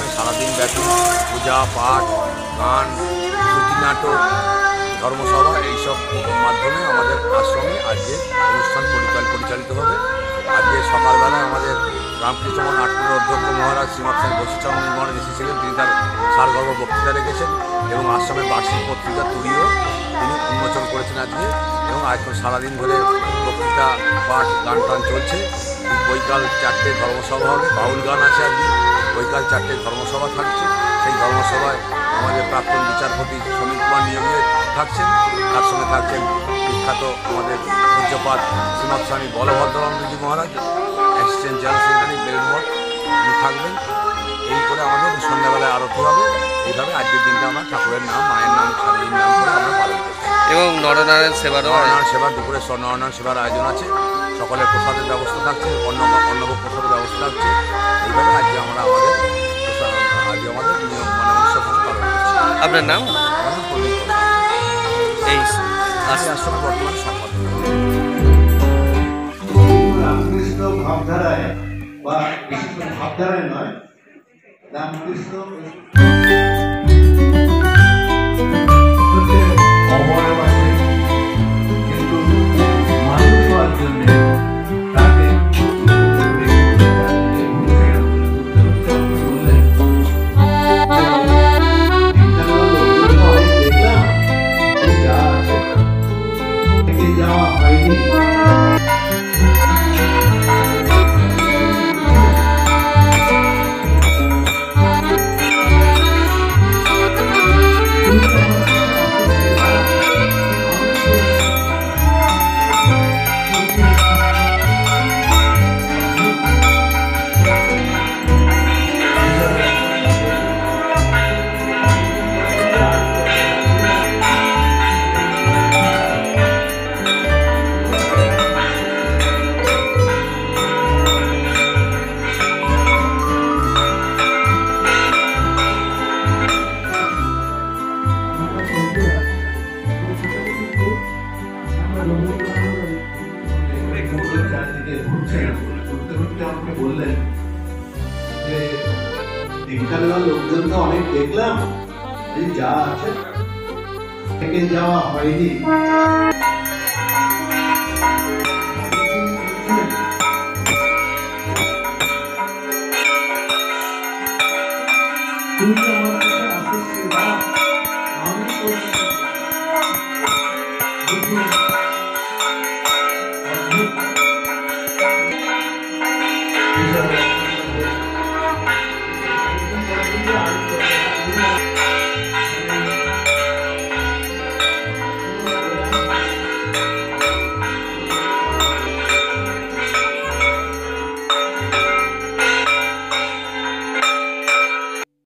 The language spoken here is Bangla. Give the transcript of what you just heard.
আশ্রমে সারাদিন ব্যাপী পূজা পাঠ, গান, শ্রুতি নাটক, ধর্মসভা এইসব মাধ্যমে আমাদের আশ্রমে আজকে অনুষ্ঠান পরিচালিত হবে। আজকে সকালবেলা আমাদের রামকৃষ্ণ মঠ নাটকের অধ্যক্ষ মহারাজ শ্রীমৎ বশিষ্ঠচন্দ্র মহারাজ এসেছিলেন। তিনি তার সারগর্ভ বক্তৃতা রেখেছেন এবং আশ্রমের বার্ষিক পত্রিকা তুলিও তিনি উন্মোচন করেছেন আজকে। এবং আজকে সারাদিন ধরে বক্তৃতা পাঠ গান টান চলছে। বৈকাল 4টে ধর্মসভা হবে, বাউল গান আছে আজকে। বৈকাল 4টে ধর্মসভা থাকছে। সেই ধর্মসভায় আমাদের প্রাক্তন বিচারপতি সমীর কুমার নিয়োগে থাকছেন। তার সঙ্গে থাকছেন বিখ্যাত আমাদের পূজ্যপাত শ্রীমৎ স্বামী বলভদ্রানন্দজি মহারাজ, অ্যাসিস্ট্যান্ট জেনারেল সেক্রেটারি বেলুড়মঠ, তিনি থাকবেন। এই করে আমাদের সন্ধ্যাবেলায় আরতি হবে। এইভাবে আজকের দিনটা আমরা ঠাকুরের নাম, মায়ের নাম, স্বামীর নাম করে আমরা পালন করছি। এবং নরনারায়ণ সেবার দুপুরে নরনারায়ণ সেবার আয়োজন আছে। সকলের প্রসাদের ব্যবস্থা থাকছে, অন্নভোগ প্রসাদের ব্যবস্থা থাকছে। এইভাবে আজকে আমরা আমাদের নিয়ম অনুষ্ঠান পালন করছি। আপনার নাম? এই আশ্রমে বর্তমানে সম্পাদক। রামকৃষ্ণ ভাবধারায় বা বিশিষ্ট ভাবধারায় নয়, রামকৃষ্ণ অমর আছে, কিন্তু মানুষ হওয়ার জন্য তাকে যাওয়া হয়নি। বললেন যে দিনকালবেলা লোকজন তো অনেক দেখলাম, যা আছে থেকে যাওয়া হয়নি। তুমি আমার কাছে আসিস, আমি